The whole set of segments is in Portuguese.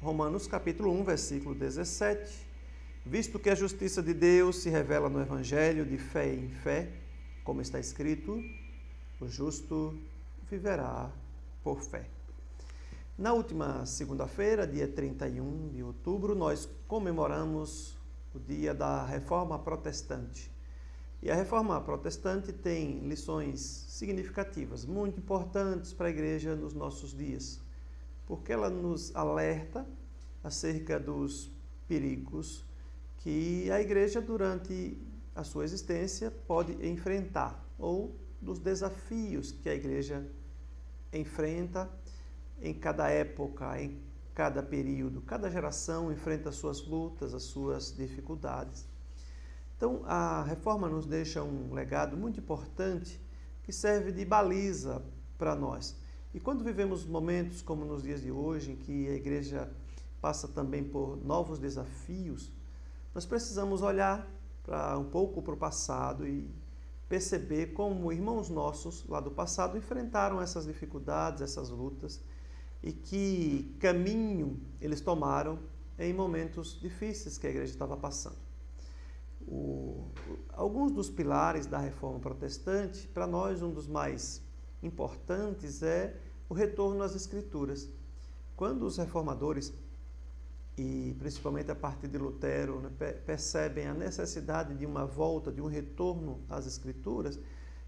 Romanos capítulo 1, versículo 17. Visto que a justiça de Deus se revela no Evangelho de fé em fé, como está escrito, o justo viverá por fé. Na última segunda-feira, dia 31 de outubro, nós comemoramos o dia da Reforma Protestante. E a Reforma Protestante tem lições significativas, muito importantes para a Igreja nos nossos dias, porque ela nos alerta acerca dos perigos que a Igreja, durante a sua existência, pode enfrentar, ou dos desafios que a Igreja enfrenta em cada época, em cada período. Cada geração enfrenta as suas lutas, as suas dificuldades. Então, a Reforma nos deixa um legado muito importante que serve de baliza para nós. E quando vivemos momentos como nos dias de hoje, em que a Igreja passa também por novos desafios, nós precisamos olhar um pouco para o passado e perceber como irmãos nossos lá do passado enfrentaram essas dificuldades, essas lutas, e que caminho eles tomaram em momentos difíceis que a Igreja estava passando. Alguns dos pilares da Reforma Protestante, para nós um dos mais importantes é o retorno às Escrituras. Quando os reformadores, e principalmente a partir de Lutero, percebem a necessidade de uma volta, de um retorno às Escrituras,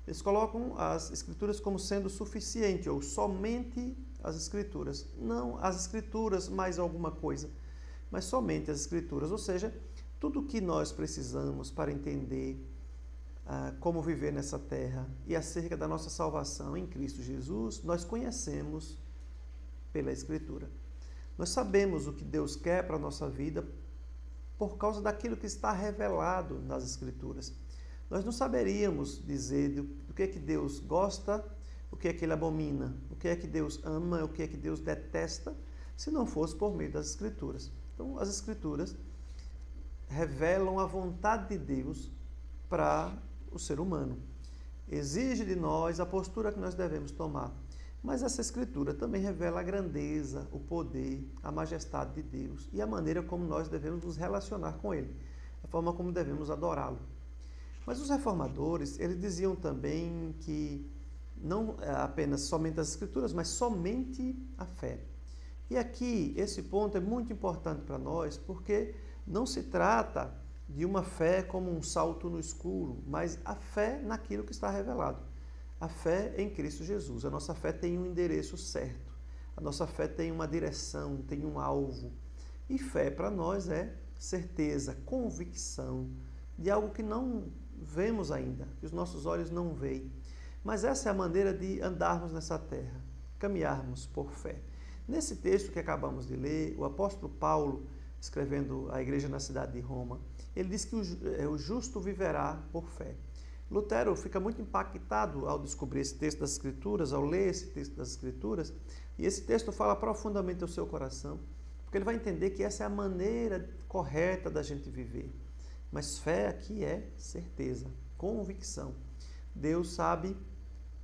eles colocam as Escrituras como sendo suficiente, ou somente as Escrituras. Não as Escrituras mais alguma coisa, mas somente as Escrituras. Ou seja, tudo o que nós precisamos para entender como viver nessa terra e acerca da nossa salvação em Cristo Jesus, nós conhecemos pela Escritura. Nós sabemos o que Deus quer para a nossa vida por causa daquilo que está revelado nas Escrituras. Nós não saberíamos dizer do que é que Deus gosta, o que é que Ele abomina, o que é que Deus ama, o que é que Deus detesta, se não fosse por meio das Escrituras. Então, as Escrituras revelam a vontade de Deus para o ser humano. Exige de nós a postura que nós devemos tomar. Mas essa Escritura também revela a grandeza, o poder, a majestade de Deus e a maneira como nós devemos nos relacionar com Ele, a forma como devemos adorá-lo. Mas os reformadores, eles diziam também que não apenas somente as Escrituras, mas somente a fé. E aqui, esse ponto é muito importante para nós, porque não se trata de uma fé como um salto no escuro, mas a fé naquilo que está revelado. A fé em Cristo Jesus. A nossa fé tem um endereço certo. A nossa fé tem uma direção, tem um alvo. E fé para nós é certeza, convicção de algo que não vemos ainda, que os nossos olhos não veem. Mas essa é a maneira de andarmos nessa terra, caminharmos por fé. Nesse texto que acabamos de ler, o apóstolo Paulo, escrevendo à igreja na cidade de Roma, ele diz que o justo viverá por fé. Lutero fica muito impactado ao descobrir esse texto das Escrituras, ao ler esse texto das Escrituras, e esse texto fala profundamente ao seu coração, porque ele vai entender que essa é a maneira correta da gente viver. Mas fé aqui é certeza, convicção. Deus sabe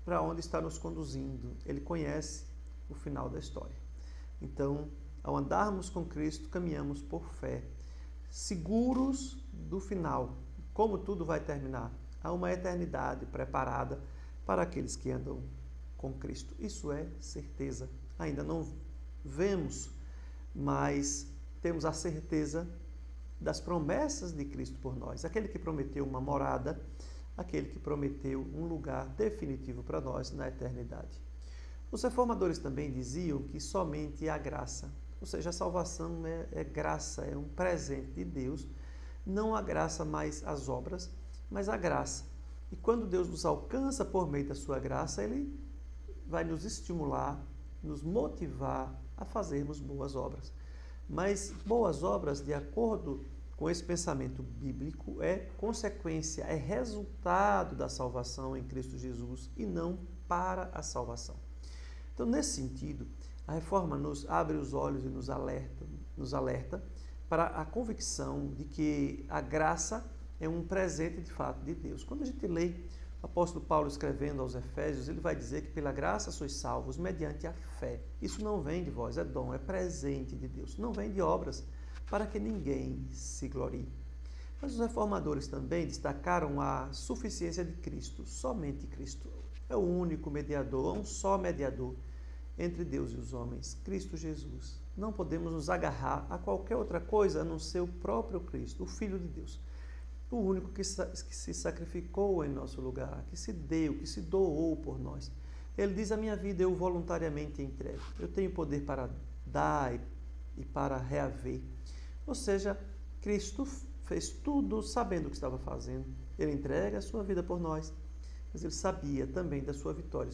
para onde está nos conduzindo, Ele conhece o final da história. Então, ao andarmos com Cristo, caminhamos por fé, seguros do final, como tudo vai terminar. Há uma eternidade preparada para aqueles que andam com Cristo. Isso é certeza. Ainda não vemos, mas temos a certeza das promessas de Cristo por nós. Aquele que prometeu uma morada, aquele que prometeu um lugar definitivo para nós na eternidade. Os reformadores também diziam que somente a graça, ou seja, a salvação é graça, é um presente de Deus, não a graça mais as obras, mas a graça. E quando Deus nos alcança por meio da sua graça, Ele vai nos estimular, nos motivar a fazermos boas obras. Mas boas obras, de acordo com esse pensamento bíblico, é consequência, é resultado da salvação em Cristo Jesus e não para a salvação. Então, nesse sentido, a Reforma nos abre os olhos e nos alerta para a convicção de que a graça é um presente de fato de Deus. Quando a gente lê O apóstolo Paulo, escrevendo aos Efésios, ele vai dizer que pela graça sois salvos mediante a fé. Isso não vem de vós, é dom, é presente de Deus. Não vem de obras, para que ninguém se glorie. Mas os reformadores também destacaram a suficiência de Cristo. Somente Cristo é o único mediador, um só mediador entre Deus e os homens, Cristo Jesus. Não podemos nos agarrar a qualquer outra coisa a não ser o próprio Cristo, o Filho de Deus. O único que se sacrificou em nosso lugar, que se deu, que se doou por nós. Ele diz, a minha vida eu voluntariamente entrego. Eu tenho poder para dar e para reaver. Ou seja, Cristo fez tudo sabendo o que estava fazendo. Ele entrega a sua vida por nós, mas ele sabia também da sua vitória.